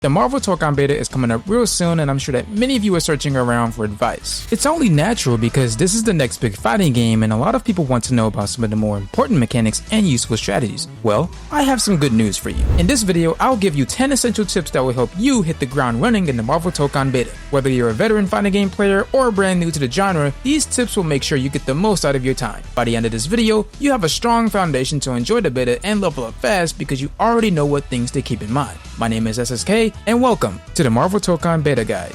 The Marvel Tokon beta is coming up real soon, and I'm sure that many of you are searching around for advice. It's only natural because this is the next big fighting game and a lot of people want to know about some of the more important mechanics and useful strategies. Well, I have some good news for you. In this video, I'll give you 10 essential tips that will help you hit the ground running in the Marvel Tokon beta. Whether you're a veteran fighting game player or brand new to the genre, these tips will make sure you get the most out of your time. By the end of this video, you have a strong foundation to enjoy the beta and level up fast because you already know what things to keep in mind. My name is SSK, and welcome to the Marvel Tokon Beta Guide.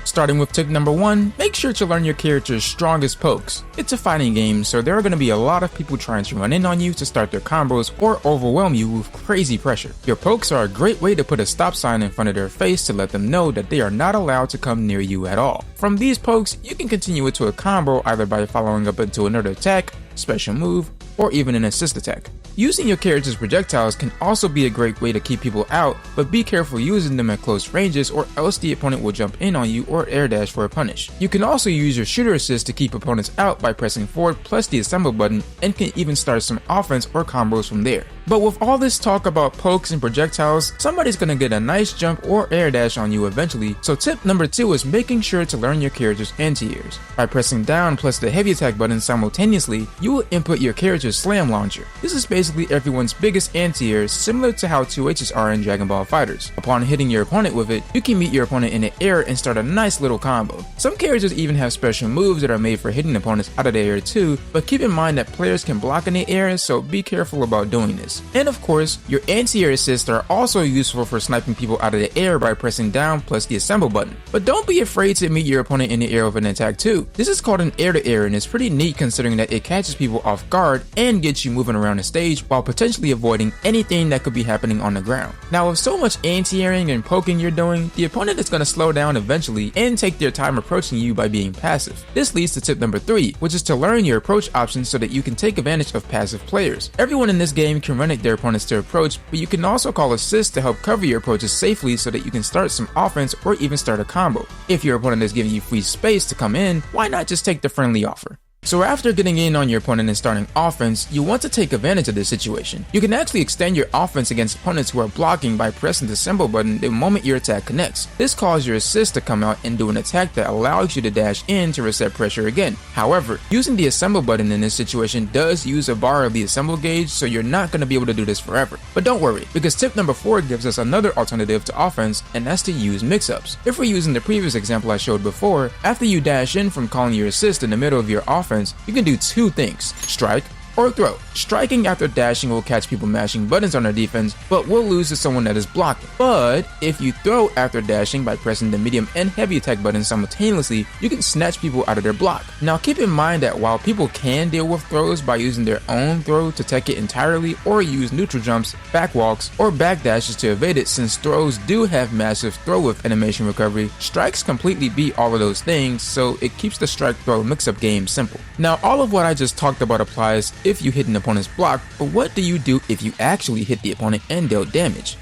Starting with tip number 1, make sure to learn your character's strongest pokes. It's a fighting game, so there are going to be a lot of people trying to run in on you to start their combos or overwhelm you with crazy pressure. Your pokes are a great way to put a stop sign in front of their face to let them know that they are not allowed to come near you at all. From these pokes, you can continue into a combo either by following up into another attack, special move, or even an assist attack. Using your character's projectiles can also be a great way to keep people out, but be careful using them at close ranges or else the opponent will jump in on you or air dash for a punish. You can also use your shooter assist to keep opponents out by pressing forward plus the assemble button, and can even start some offense or combos from there. But with all this talk about pokes and projectiles, somebody's gonna get a nice jump or air dash on you eventually, so tip number 2 is making sure to learn your character's anti-airs. By pressing down plus the heavy attack button simultaneously, you will input your character's slam launcher. This is basically everyone's biggest anti-air, similar to how 2H's are in Dragon Ball FighterZ. Upon hitting your opponent with it, you can meet your opponent in the air and start a nice little combo. Some characters even have special moves that are made for hitting opponents out of the air too, but keep in mind that players can block in the air, so be careful about doing this. And of course, your anti-air assists are also useful for sniping people out of the air by pressing down plus the assemble button. But don't be afraid to meet your opponent in the air with an attack too. This is called an air-to-air and it's pretty neat considering that it catches people off guard and gets you moving around the stage while potentially avoiding anything that could be happening on the ground. Now with so much anti-airing and poking you're doing, the opponent is going to slow down eventually and take their time approaching you by being passive. This leads to tip number 3, which is to learn your approach options so that you can take advantage of passive players. Everyone in this game can run at their opponents to approach, but you can also call assists to help cover your approaches safely so that you can start some offense or even start a combo. If your opponent is giving you free space to come in, why not just take the friendly offer? So after getting in on your opponent and starting offense, you want to take advantage of this situation. You can actually extend your offense against opponents who are blocking by pressing the symbol button the moment your attack connects. This calls your assist to come out and do an attack that allows you to dash in to reset pressure again. However, using the assemble button in this situation does use a bar of the assemble gauge, so you're not going to be able to do this forever. But don't worry, because tip number 4 gives us another alternative to offense, and that's to use mix-ups. If we're using the previous example I showed before, after you dash in from calling your assist in the middle of your offense, you can do 2 things: strike or throw. Striking after dashing will catch people mashing buttons on their defense, but will lose to someone that is blocking. But if you throw after dashing by pressing the medium and heavy attack buttons simultaneously, you can snatch people out of their block. Now keep in mind that while people can deal with throws by using their own throw to tech it entirely, or use neutral jumps, backwalks, or backdashes to evade it, since throws do have massive throw with animation recovery, strikes completely beat all of those things, so it keeps the strike throw mix-up game simple. Now all of what I just talked about applies if you hit an opponent's block, but what do you do if you actually hit the opponent and dealt damage?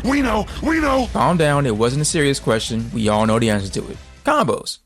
We know! Calm down, it wasn't a serious question, we all know the answer to it. Combos.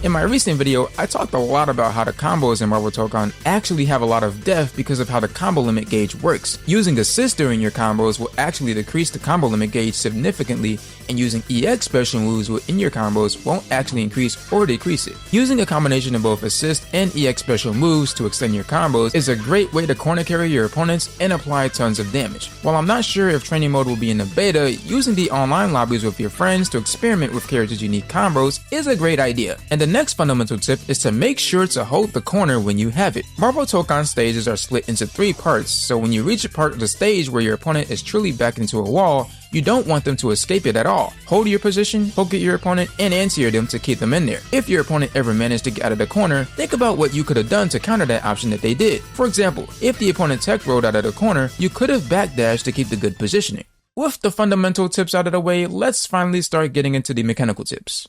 In my recent video, I talked a lot about how the combos in Marvel Tokon actually have a lot of depth because of how the combo limit gauge works. Using assist during your combos will actually decrease the combo limit gauge significantly, and using EX special moves within your combos won't actually increase or decrease it. Using a combination of both assist and EX special moves to extend your combos is a great way to corner carry your opponents and apply tons of damage. While I'm not sure if training mode will be in the beta, using the online lobbies with your friends to experiment with characters' unique combos is a great idea. And the next fundamental tip is to make sure to hold the corner when you have it. Marvel Tokon stages are split into 3 parts, so when you reach a part of the stage where your opponent is truly backed into a wall, you don't want them to escape it at all. Hold your position, poke at your opponent, and anti-air them to keep them in there. If your opponent ever managed to get out of the corner, think about what you could have done to counter that option that they did. For example, if the opponent tech rolled out of the corner, you could have backdashed to keep the good positioning. With the fundamental tips out of the way, let's finally start getting into the mechanical tips.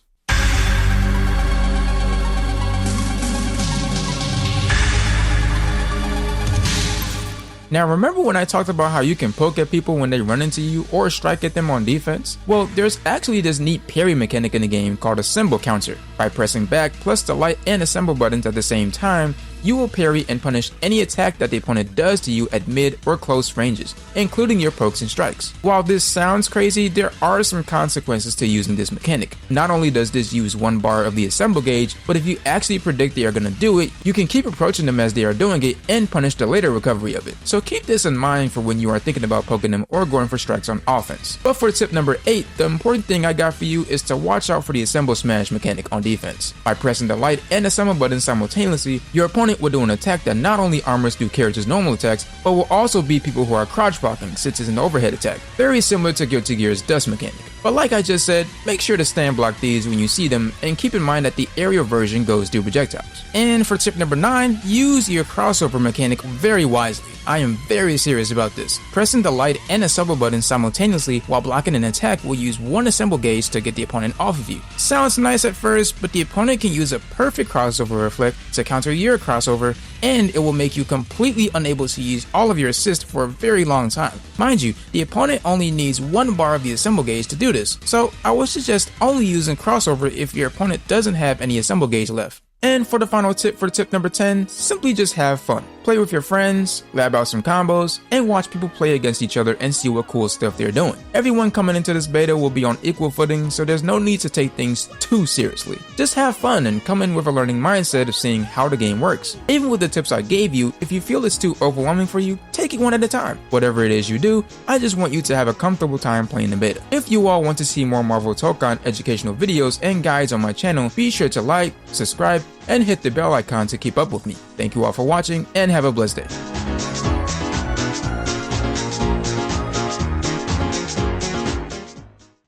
Now remember when I talked about how you can poke at people when they run into you or strike at them on defense? Well, there's actually this neat parry mechanic in the game called a symbol counter. By pressing back plus the light and assemble buttons at the same time, you will parry and punish any attack that the opponent does to you at mid or close ranges, including your pokes and strikes. While this sounds crazy, there are some consequences to using this mechanic. Not only does this use 1 bar of the assemble gauge, but if you actually predict they are going to do it, you can keep approaching them as they are doing it and punish the later recovery of it. So keep this in mind for when you are thinking about poking them or going for strikes on offense. But for tip number 8, the important thing I got for you is to watch out for the assemble smash mechanic on defense. By pressing the light and assemble buttons simultaneously, your opponent will do an attack that not only armors through characters' normal attacks, but will also beat people who are crouch blocking, since it's an overhead attack, very similar to Guilty Gear's dust mechanic. But like I just said, make sure to stand block these when you see them, and keep in mind that the aerial version goes through projectiles. And for tip number 9, use your crossover mechanic very wisely. I am very serious about this. Pressing the light and assemble buttons simultaneously while blocking an attack will use 1 assemble gauge to get the opponent off of you. Sounds nice at first, but the opponent can use a perfect crossover reflect to counter your crossover, and it will make you completely unable to use all of your assist for a very long time. Mind you, the opponent only needs 1 bar of the assemble gauge to do this, so I would suggest only using crossover if your opponent doesn't have any assemble gauge left. And for the final tip for tip number 10, simply just have fun. Play with your friends, lab out some combos, and watch people play against each other and see what cool stuff they're doing. Everyone coming into this beta will be on equal footing, so there's no need to take things too seriously. Just have fun and come in with a learning mindset of seeing how the game works. Even with the tips I gave you, if you feel it's too overwhelming for you, take it one at a time. Whatever it is you do, I just want you to have a comfortable time playing the beta. If you all want to see more Marvel Tokon educational videos and guides on my channel, be sure to like, subscribe, and hit the bell icon to keep up with me. Thank you all for watching, and have a blessed day.